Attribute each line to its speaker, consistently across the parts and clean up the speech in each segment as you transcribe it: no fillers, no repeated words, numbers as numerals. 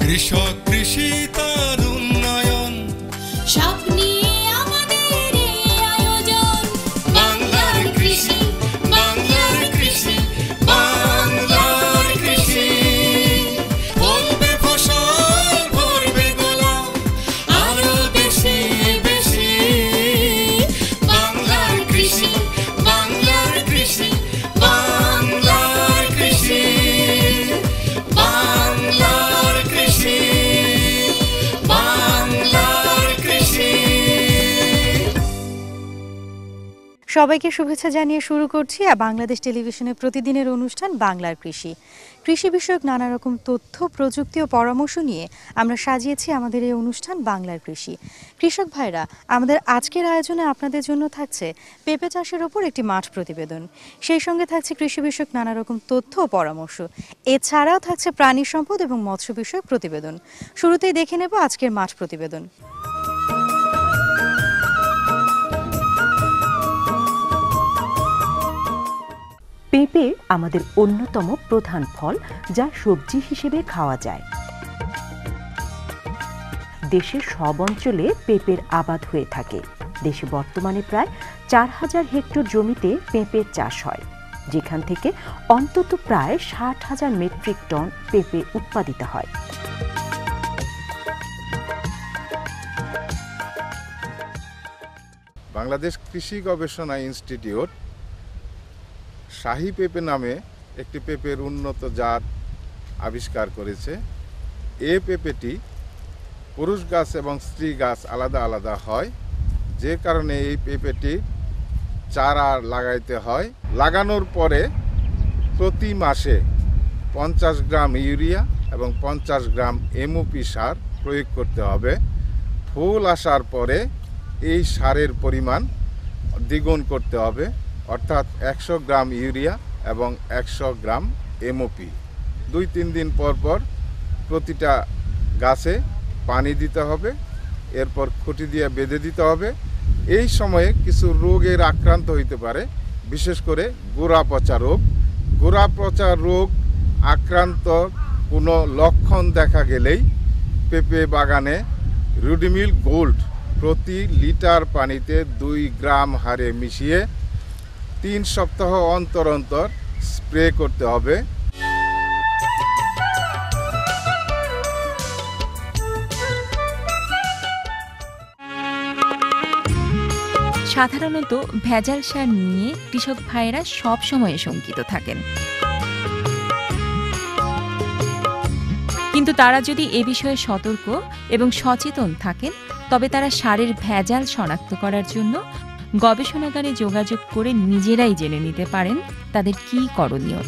Speaker 1: কৃষক কৃষি তার উন্নয়ন
Speaker 2: সব নিয়ে আমাদের এই আয়োজন।
Speaker 1: বাংলার কৃষি, বাংলার কৃষি, বাংলার কৃষি। ফলবে ফসল, ভরবে গোলা, আরো বেশি বেশি। বাংলার কৃষি, বাংলার কৃষি, বাংলার কৃষি, বাংলার কৃষি, বাংলার কৃষি।
Speaker 3: সবাইকে শুভেচ্ছা জানিয়ে শুরু করছি বাংলাদেশ টেলিভিশনের প্রতিদিনের অনুষ্ঠান বাংলার কৃষি। কৃষি বিষয়ক নানা রকম তথ্য, প্রযুক্তি ও পরামর্শ নিয়ে আমরা সাজিয়েছি আমাদের এই অনুষ্ঠান বাংলার কৃষি। কৃষক ভাইরা, আমাদের আজকের আয়োজনে আপনাদের জন্য থাকছে পেঁপে চাষের ওপর একটি মাঠ প্রতিবেদন, সেই সঙ্গে থাকছে কৃষি বিষয়ক নানা রকম তথ্য ও পরামর্শ। এছাড়াও থাকছে প্রাণী সম্পদ এবং মৎস্য বিষয়ক প্রতিবেদন। শুরুতেই দেখে নেব আজকের মাঠ প্রতিবেদন।
Speaker 4: পেঁপে আমাদের অন্যতম প্রধান ফল, যা সবজি হিসেবে খাওয়া যায়। দেশের সব অঞ্চলে পেঁপের আবাদ হয়ে থাকে। দেশে বর্তমানে প্রায় 4000 হেক্টর জমিতে পেঁপের চাষ হয়, যেখান থেকে অন্তত প্রায় 60,000 মেট্রিক টন পেঁপে উৎপাদিত হয়।
Speaker 5: বাংলাদেশ কৃষি গবেষণা ইনস্টিটিউট শাহী পেঁপে নামে একটি পেঁপের উন্নত জাত আবিষ্কার করেছে। এ পেঁপেটি পুরুষ গাছ এবং স্ত্রী গাছ আলাদা আলাদা হয়, যে কারণে এই পেঁপেটি চারা লাগাইতে হয়। লাগানোর পরে প্রতি মাসে 50 গ্রাম ইউরিয়া এবং 50 গ্রাম এমওপি সার প্রয়োগ করতে হবে। ফুল আসার পরে এই সারের পরিমাণ দ্বিগুণ করতে হবে, অর্থাৎ 100 গ্রাম ইউরিয়া এবং 100 গ্রাম এমওপি। 2-3 দিন পর পর প্রতিটা গাছে পানি দিতে হবে, এরপর খুঁটি দিয়ে বেঁধে দিতে হবে। এই সময়ে কিছু রোগের আক্রান্ত হইতে পারে, বিশেষ করে গোড়া পচা রোগ। গোড়া পচা রোগ আক্রান্ত কোনো লক্ষণ দেখা গেলেই পেঁপে বাগানে রুডিমিল গোল্ড প্রতি লিটার পানিতে 2 গ্রাম হারে মিশিয়ে 3 সপ্তাহ অন্তর অন্তর স্প্রে করতে হবে।
Speaker 6: সাধারণত ভেজাল সার নিয়ে কৃষক ভাইয়েরা সব সময় শঙ্কিত থাকেন, কিন্তু তারা যদি এ বিষয়ে সতর্ক এবং সচেতন থাকেন, তবে তারা সারের ভেজাল শনাক্ত করার জন্য গবেষণাগারে যোগাযোগ করে নিজেরাই জেনে নিতে পারেন তাদের কী করণীয়।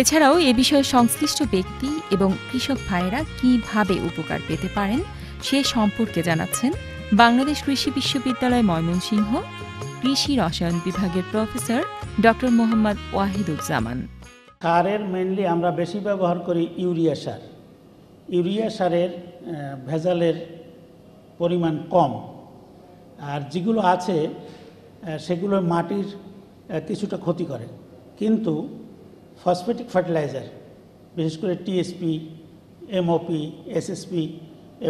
Speaker 6: এছাড়াও এ বিষয়ে সংশ্লিষ্ট ব্যক্তি এবং কৃষক ভাইয়েরা কীভাবে উপকার পেতে পারেন সে সম্পর্কে জানাচ্ছেন বাংলাদেশ কৃষি বিশ্ববিদ্যালয় ময়মনসিংহ কৃষি রসায়ন বিভাগের প্রফেসর ডক্টর মোহাম্মদ ওয়াহিদুজ্জামান।
Speaker 7: সারের মেইনলি আমরা বেশি ব্যবহার করি ইউরিয়া সার। ইউরিয়া সারের ভেজালের পরিমাণ কম, আর যেগুলো আছে সেগুলো মাটির কিছুটা ক্ষতি করে। কিন্তু ফসফেটিক ফার্টিলাইজার, বিশেষ করে টিএসপি, এমওপি, এসএসপি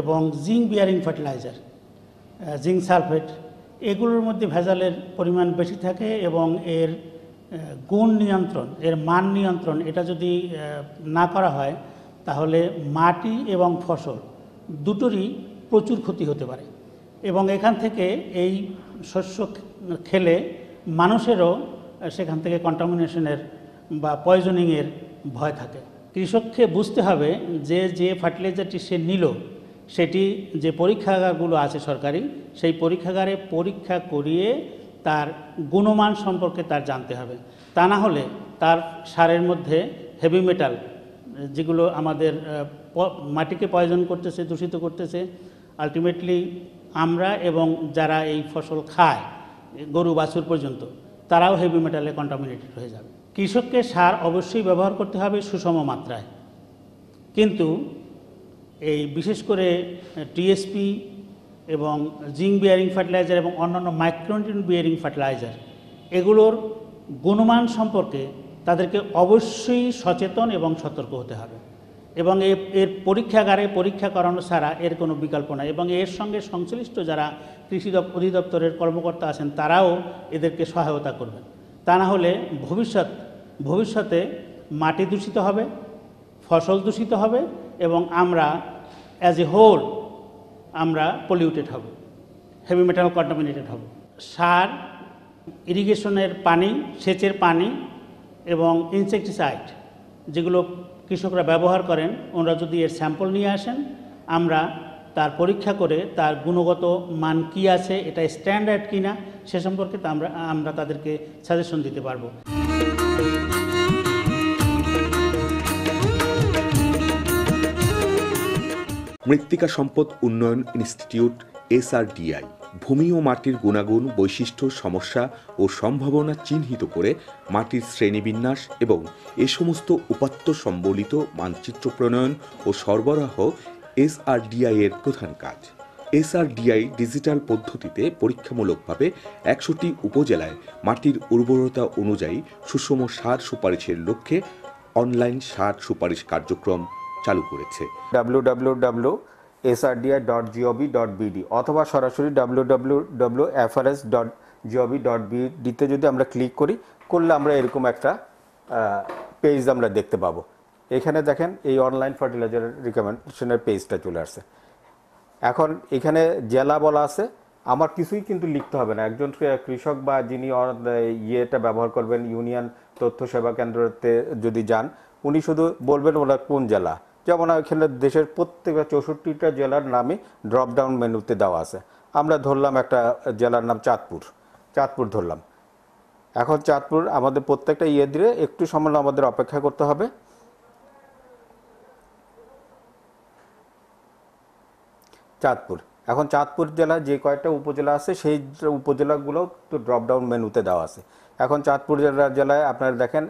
Speaker 7: এবং zinc bearing fertiliser, zinc sulphate, এগুলোর মধ্যে ভেজালের পরিমাণ বেশি থাকে এবং এর গুণ নিয়ন্ত্রণ, এর মান নিয়ন্ত্রণ এটা যদি না করা হয় তাহলে মাটি এবং ফসল দুটোরই প্রচুর ক্ষতি হতে পারে এবং এখান থেকে এই শস্য খেলে মানুষেরও সেখান থেকে কন্টামিনেশনের বা পয়জনিংয়ের ভয় থাকে। কৃষককে বুঝতে হবে যে যে ফার্টিলাইজারটি সে নিল সেটি যে পরীক্ষাগারগুলো আছে সরকারি, সেই পরীক্ষাগারে পরীক্ষা করিয়ে তার গুণমান সম্পর্কে তার জানতে হবে। তা না হলে তার সারের মধ্যে হেভি মেটাল, যেগুলো আমাদের মাটিকে পয়জন করতেছে, দূষিত করতেছে, আলটিমেটলি আমরা এবং যারা এই ফসল খায়, গরু বাছুর পর্যন্ত, তারাও হেভি মেটালে কন্টামিনেটেড হয়ে যাবে। কৃষককে সার অবশ্যই ব্যবহার করতে হবে সুষম মাত্রায়, কিন্তু এই বিশেষ করে টিএসপি এবং জিঙ্ক বিয়ারিং ফার্টিলাইজার এবং অন্যান্য মাইক্রোনিউট্রিয়েন্ট বিয়ারিং ফার্টিলাইজার, এগুলোর গুণমান সম্পর্কে তাদেরকে অবশ্যই সচেতন এবং সতর্ক হতে হবে এবং এর পরীক্ষাগারে পরীক্ষা করানো ছাড়া এর কোনো বিকল্প নাই এবং এর সঙ্গে সংশ্লিষ্ট যারা কৃষি অধিদপ্তরের কর্মকর্তা আছেন তারাও এদেরকে সহায়তা করবেন। তা না হলে ভবিষ্যতে মাটি দূষিত হবে, ফসল দূষিত হবে এবং আমরা অ্যাজ এ হোল আমরা পলিউটেড হব, হেভি মেটাল কন্টামিনেটেড হব। সার, ইরিগেশনের পানি, সেচের পানি এবং ইনসেকটিসাইড যেগুলো কৃষকরা ব্যবহার করেন, ওনারা যদি এর স্যাম্পল নিয়ে আসেন, আমরা তার পরীক্ষা করে তার গুণগত মান কি আছে, এটা স্ট্যান্ডার্ড কিনা সে সম্পর্কে আমরা তাদেরকে সাজেশন দিতে পারবো।
Speaker 8: মৃত্তিকা সম্পদ উন্নয়ন ইনস্টিটিউট SRDI ভূমি ও মাটির গুণাগুণ, বৈশিষ্ট্য, সমস্যা ও সম্ভাবনা চিহ্নিত করে মাটির শ্রেণীবিন্যাস এবং এ সমস্ত উপাত্ত সম্বলিত মানচিত্র প্রণয়ন ও সরবরাহ SRDI এর প্রধান কাজ। SRDI ডিজিটাল পদ্ধতিতে পরীক্ষামূলকভাবে 100টি উপজেলায় মাটির উর্বরতা অনুযায়ী সুষম সার সুপারিশের লক্ষ্যে অনলাইন সার সুপারিশ কার্যক্রম চালু করেছে।
Speaker 9: www.srdi.gov.bd অথবা সরাসরি www.frs.gov.bd তে যদি আমরা ক্লিক করলে আমরা এরকম একটা পেজ আমরা দেখতে পাবো। এখানে দেখেন এই অনলাইন ফার্টিলাইজার রিকমেন্ডেশনের পেজটা চলে আসছে। এখন এখানে জেলা বলা আছে, আমার কিছুই কিন্তু লিখতে হবে না। একজন কৃষক বা যিনি ইয়েটা ব্যবহার করবেন, ইউনিয়ন তথ্য সেবা কেন্দ্রতে যদি যান, উনি শুধু বলবেন ওরা কোন জেলা। যেমন এখানে দেশের প্রত্যেকটা 64টা জেলার নামে ড্রপডাউন মেনুতে দেওয়া আছে। আমরা ধরলাম একটা জেলার নাম চাঁদপুর ধরলাম। এখন চাঁদপুর আমাদের প্রত্যেকটা ইয়ে দিয়ে একটু সময় আমাদের অপেক্ষা করতে হবে। এখন চাঁদপুর জেলা যে কয়েকটা উপজেলা আছে সেই উপজেলাগুলো তো ড্রপডাউন মেনুতে দেওয়া আছে। এখন চাঁদপুর জেলায় আপনারা দেখেন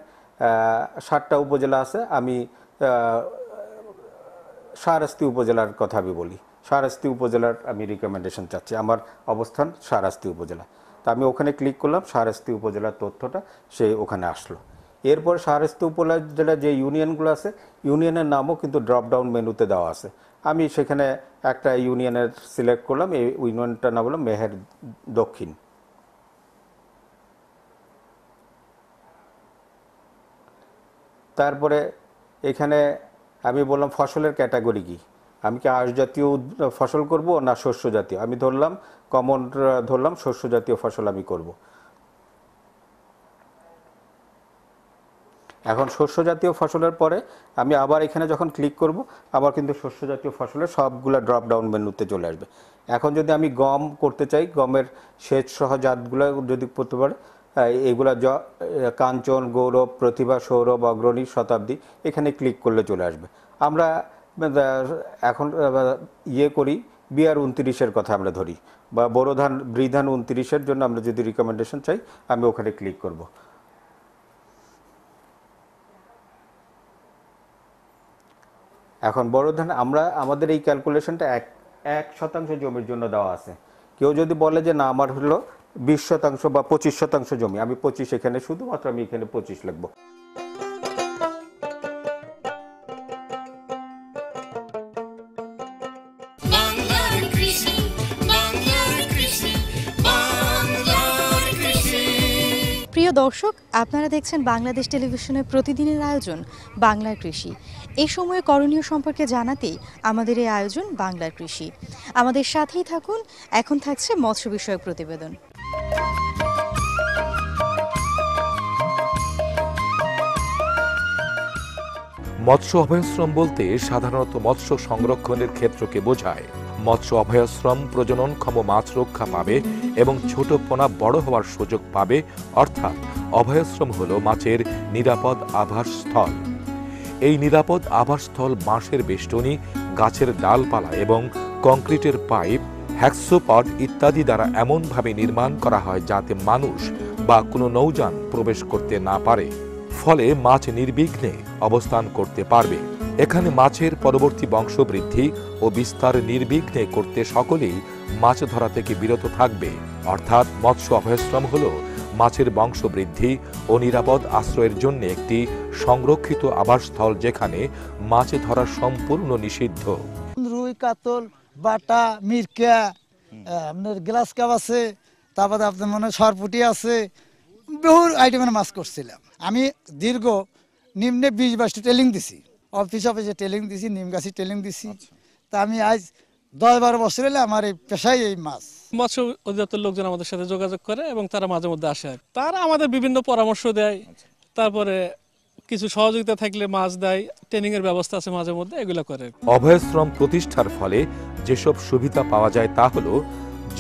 Speaker 9: 7টা উপজেলা আছে। আমি শাহরাস্তি উপজেলার কথা বলি। শাহরাস্তি উপজেলার আমি রিকমেন্ডেশন চাচ্ছি, আমার অবস্থান শাহরাস্তি উপজেলা। তা আমি ওখানে ক্লিক করলাম, শাহরাস্তি উপজেলার তথ্যটা সে ওখানে আসলো। এরপর শাহরাস্তি উপজেলার যে ইউনিয়নগুলো আছে, ইউনিয়নের নামও কিন্তু ড্রপডাউন মেনুতে দেওয়া আছে। আমি সেখানে একটা ইউনিয়নের সিলেক্ট করলাম, এই ইউনিয়নটার নাম হলো মেহের দক্ষিণ। তারপরে এখানে আমি বললাম ফসলের ক্যাটাগরি কি, আমি কি আঁশ জাতীয় ফসল করব না শস্য জাতীয়। আমি ধরলাম শস্য জাতীয় ফসল আমি করব। এখন শস্য জাতীয় ফসলের পরে আমি আবার এখানে যখন ক্লিক করব, আবার কিন্তু শস্য জাতীয় ফসলের সবগুলা ড্রপ ডাউন মেনুতে চলে আসবে। এখন যদি আমি গম করতে চাই, গমের সেচ সহ জাতগুলো যদি করতে পারে, এগুলা কাঞ্চন, গৌরব, প্রতিভা, সৌরভ, অগ্রণী, শতাব্দী, এখানে ক্লিক করলে চলে আসবে। আমরা এখন করি বিআর 29-এর কথা আমরা ধরি, বা বোরো ধান বৃধান 29-এর জন্য আমরা যদি রিকমেন্ডেশন চাই, আমি ওখানে ক্লিক করব। এখন বোরো ধান আমাদের এই ক্যালকুলেশনটা 1% জমির জন্য দেওয়া আছে। কেউ যদি বলে যে না আমার হলো 20% বা 25% জমি, আমি 25 এখানে শুধুমাত্র আমি এখানে 25 লিখবো।
Speaker 3: প্রিয় দর্শক, আপনারা দেখছেন বাংলাদেশ টেলিভিশনের প্রতিদিনের আয়োজন বাংলার কৃষি। এই সময়ে করণীয় সম্পর্কে জানাতেই আমাদের এই আয়োজন বাংলার কৃষি। আমাদের সাথেই থাকুন, এখন থাকছে মৎস্য বিষয়ক প্রতিবেদন।
Speaker 10: মৎস্য অভয়াশ্রম বলতে সাধারণত মৎস্য সংরক্ষণের ক্ষেত্রকে বোঝায়। মৎস্য অভয়াশ্রম প্রজননক্ষম মাছ রক্ষা পাবে এবং ছোট পোনা বড় হওয়ার সুযোগ পাবে, অর্থাৎ অভয়াশ্রম হল মাছের নিরাপদ আবাসস্থল। এই নিরাপদ আবাসস্থল বাঁশের বেষ্টনী, গাছের ডালপালা এবং কংক্রিটের পাইপ, হ্যাক্সোপড ইত্যাদি দ্বারা এমনভাবে নির্মাণ করা হয় যাতে মানুষ বা কোনো নৌযান প্রবেশ করতে না পারে, ফলে মাছ নির্বিঘ্নে অবস্থান করতে পারবে। এখানে মাছের পরবর্তী বংশবৃদ্ধি ও বিস্তার নির্বিঘ্নে করতে সকলেই মাছ ধরা থেকে বিরত থাকবে। অর্থাৎ মৎস্য অভয়াশ্রম হল মাছের বংশবৃদ্ধি ও নিরাপদ আশ্রয়ের জন্য একটি সংরক্ষিত আবাসস্থল যেখানে মাছ ধরা সম্পূর্ণ নিষিদ্ধ।
Speaker 11: রুই, কাতল, বাটা, মিরকা, আপনার গ্লাস কাপ আছে, তারপরে আপনার মনে হয় সরপুটি আছে, বহু আইটেমের মাছ করছিলাম। আমি দীর্ঘ নিম্নে 20-22টি ট্রেনিং দিছি, অফিসে ট্রেনিং দিছি, নিমগাছি ট্রেনিং দিছি। তা আমি আজ 10-12 বছর হলে আমার এই পেশায় এই মাছ।
Speaker 12: মৎস্য অধিদপ্তর লোকজন আমাদের সাথে যোগাযোগ করে এবং তারা মাঝে মধ্যে আসে। তারা আমাদের বিভিন্ন পরামর্শ দেয়, তারপরে কিছু সহযোগিতা থাকলে মাছ দেয়, ট্রেনিং এর ব্যবস্থা আছে মাঝে মধ্যে, এগুলো করে।
Speaker 10: অভয়াশ্রম প্রতিষ্ঠার ফলে যেসব সুবিধা পাওয়া যায় তা হলো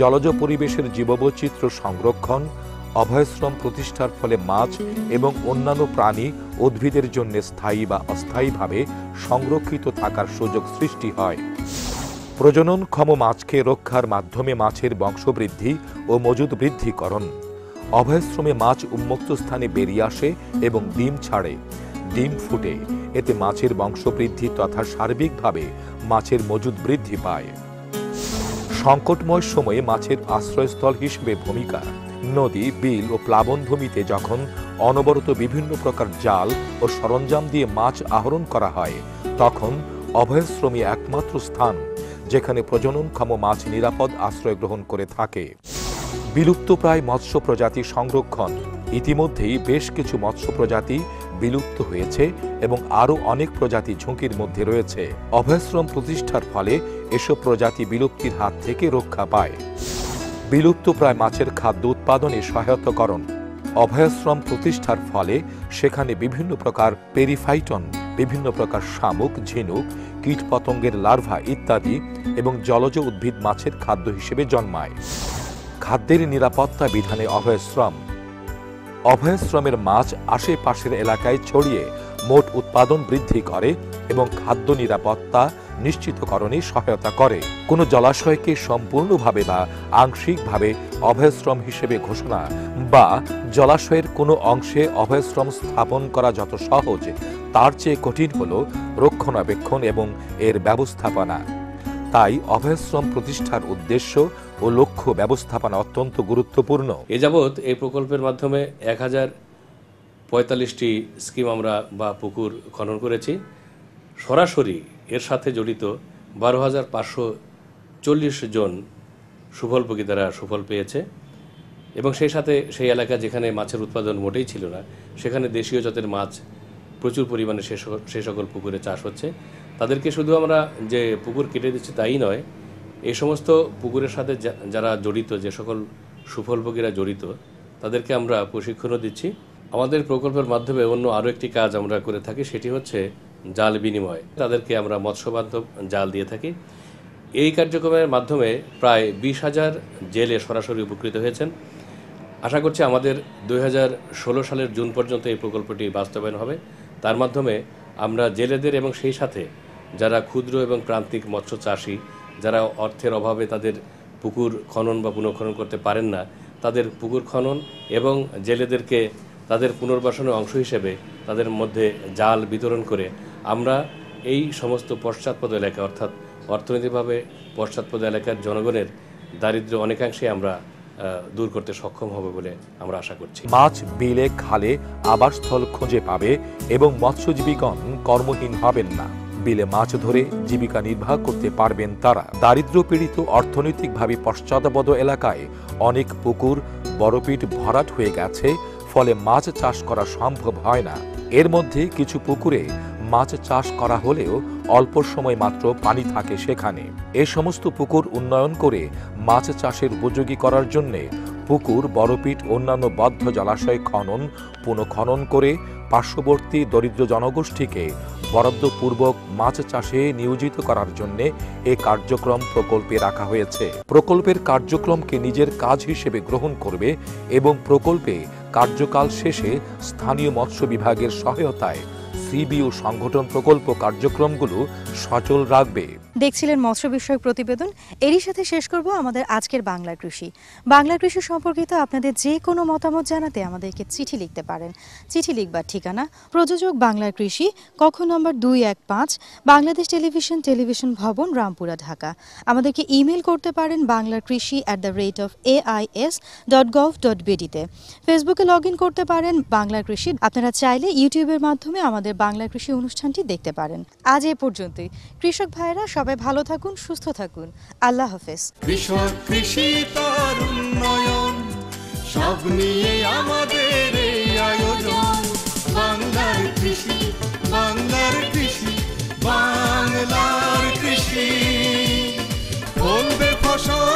Speaker 10: জলজ পরিবেশের জীববৈচিত্র্য সংরক্ষণ। অভয়াশ্রম প্রতিষ্ঠার ফলে মাছ এবং অন্যান্য প্রাণী উদ্ভিদের জন্য স্থায়ী বা অস্থায়ীভাবে সংরক্ষিত থাকার সুযোগ সৃষ্টি হয়। প্রজননক্ষম মাছকে রক্ষার মাধ্যমে মাছের বংশবৃদ্ধি ও মজুদ বৃদ্ধিকরণ। অভয়াশ্রমে মাছ উন্মুক্ত স্থানে বেরিয়ে আসে এবং ডিম ছাড়ে, ডিম ফুটে। এতে মাছের বংশবৃদ্ধি তথা সার্বিকভাবে মাছের মজুদ বৃদ্ধি পায়। সংকটময় সময়ে মাছের আশ্রয়স্থল হিসেবে ভূমিকা। নদী, বিল ও প্লাবনভূমিতে যখন অনবরত বিভিন্ন প্রকার জাল ও সরঞ্জাম দিয়ে মাছ আহরণ করা হয়, তখন অভয়াশ্রমই একমাত্র স্থান যেখানে প্রজননক্ষম মাছ নিরাপদ আশ্রয় গ্রহণ করে থাকে। বিলুপ্তপ্রায় মৎস্য প্রজাতি সংরক্ষণ। ইতিমধ্যেই বেশ কিছু মৎস্য প্রজাতি বিলুপ্ত হয়েছে এবং আরও অনেক প্রজাতি ঝুঁকির মধ্যে রয়েছে। অভয়াশ্রম প্রতিষ্ঠার ফলে এসব প্রজাতি বিলুপ্তির হাত থেকে রক্ষা পায়। বিলুপ্তপ্রায় মাছের খাদ্য উৎপাদনে সহায়তাকরণ। অভয়াশ্রম প্রতিষ্ঠার ফলে সেখানে বিভিন্ন প্রকার পেরিফাইটন, বিভিন্ন প্রকার শামুক, ঝিনুক, কীটপতঙ্গের লার্ভা ইত্যাদি এবং জলজ উদ্ভিদ মাছের খাদ্য হিসেবে জন্মায়। খাদ্যের নিরাপত্তা বিধানে অভয়াশ্রমের মাছ আশেপাশের এলাকায় ছড়িয়ে মোট উৎপাদন বৃদ্ধি করে এবং খাদ্য নিরাপত্তা নিশ্চিতকরণে সহায়তা করে। কোনো জলাশয়কে সম্পূর্ণভাবে বা আংশিকভাবে অভয়াশ্রম হিসেবে ঘোষণা বা জলাশয়ের কোনো অংশে অভয়াশ্রম স্থাপন করা যত সহজ, তার চেয়ে কঠিন হল রক্ষণাবেক্ষণ এবং এর ব্যবস্থাপনা। তাই অভয়াশ্রম প্রতিষ্ঠার উদ্দেশ্য ও লক্ষ্য ব্যবস্থাপনা অত্যন্ত গুরুত্বপূর্ণ।
Speaker 13: এ যাবৎ এই প্রকল্পের মাধ্যমে 1045টি স্কিম আমরা বা পুকুর খনন করেছি। সরাসরি এর সাথে জড়িত 12,540 জন সুফলভোগী দ্বারা সুফল পেয়েছে এবং সেই সাথে সেই এলাকা যেখানে মাছের উৎপাদন মোটেই ছিল না, সেখানে দেশীয় জাতের মাছ প্রচুর পরিমাণে সে সকল পুকুরে চাষ হচ্ছে। তাদেরকে শুধু আমরা যে পুকুর কেটে দিচ্ছি তাই নয়, এই সমস্ত পুকুরের সাথে যারা জড়িত, যে সকল সুফলভোগীরা জড়িত, তাদেরকে আমরা প্রশিক্ষণও দিচ্ছি। আমাদের প্রকল্পের মাধ্যমে অন্য আরও একটি কাজ আমরা করে থাকি, সেটি হচ্ছে জাল বিনিময়। তাদেরকে আমরা মৎস্যবান্ধব জাল দিয়ে থাকি। এই কার্যক্রমের মাধ্যমে প্রায় 20,000 জেলে সরাসরি উপকৃত হয়েছেন। আশা করছি আমাদের 2016 সালের জুন পর্যন্ত এই প্রকল্পটি বাস্তবায়ন হবে। তার মাধ্যমে আমরা জেলেদের এবং সেই সাথে যারা ক্ষুদ্র এবং প্রান্তিক মৎস্য চাষী, যারা অর্থের অভাবে তাদের পুকুর খনন বা পুনঃখনন করতে পারেন না, তাদের পুকুর খনন এবং জেলেদেরকে তাদের পুনর্বাসনের অংশ হিসেবে তাদের মধ্যে জাল বিতরণ করে আমরা এই সমস্ত পশ্চাৎপদ এলাকা, অর্থাৎ অর্থনৈতিকভাবে পশ্চাৎপদ এলাকার জনগণের দারিদ্র্য অনেকাংশে আমরা দূর করতে সক্ষম হবে বলে আমরা আশা করছি।
Speaker 10: মাছ বিলে খালে আবাসস্থল খুঁজে পাবে এবং মৎস্যজীবীগণ কর্মহীন হবেন না। বিলে মাছ ধরে জীবিকা নির্বাহ করতে পারবেন তারা। দারিদ্র্য পীড়িত অর্থনৈতিকভাবে পশ্চাৎপদ এলাকায় অনেক পুকুর বরফিট ভরাট হয়ে গেছে, ফলে মাছ চাষ করা সম্ভব হয় না। এর মধ্যে কিছু পুকুরে মাছ চাষ করা হলেও অল্প সময় মাত্র পানি থাকে সেখানে। এ সমস্ত পুকুর উন্নয়ন করে মাছ চাষের উপযোগী করার জন্যে পুকুর, বরফিট, অন্যান্য বদ্ধ জলাশয় খনন, পুনঃখনন করে পার্শ্ববর্তী দরিদ্র জনগোষ্ঠীকে বরাদ্দপূর্বক মাছ চাষে নিয়োজিত করার জন্য এ কার্যক্রম প্রকল্পে রাখা হয়েছে। প্রকল্পের কার্যক্রমকে নিজের কাজ হিসেবে গ্রহণ করবে এবং প্রকল্পে কার্যকাল শেষে স্থানীয় মৎস্য বিভাগের সহায়তায় সিবিও সংগঠন প্রকল্প কার্যক্রমগুলো সচল রাখবে।
Speaker 3: দেখছিলেন মৎস্য বিষয়ক প্রতিবেদন। এরই সাথে শেষ করব আমাদের আজকের বাংলা কৃষি। বাংলা কৃষি সম্পর্কিত আপনাদের যে কোনো মতামত জানাতে আমাদেরকে চিঠি লিখতে পারেন। চিঠি লিখবার ঠিকানা প্রযোজক বাংলা কৃষি, কক্ষ নম্বর 215, বাংলাদেশ টেলিভিশন ভবন, রামপুরা, ঢাকা। আমাদেরকে ইমেল করতে পারেন banglarkrishi@ais.gov.bd-তে। ফেসবুকে লগ ইন করতে পারেন বাংলা কৃষি। আপনারা চাইলে ইউটিউবের মাধ্যমে আমাদের বাংলা কৃষি অনুষ্ঠানটি দেখতে পারেন। আজ এ পর্যন্তই। কৃষক ভাইয়েরা সবাই ভালো থাকুন, সুস্থ থাকুন। আল্লাহ হাফেজ।
Speaker 1: কৃষক, কৃষি তার উন্নয়ন, সব নিয়ে আমাদের এই আয়োজন। বাংলার কৃষি, বাংলার কৃষি, বাংলার কৃষি। ফলবে ফসল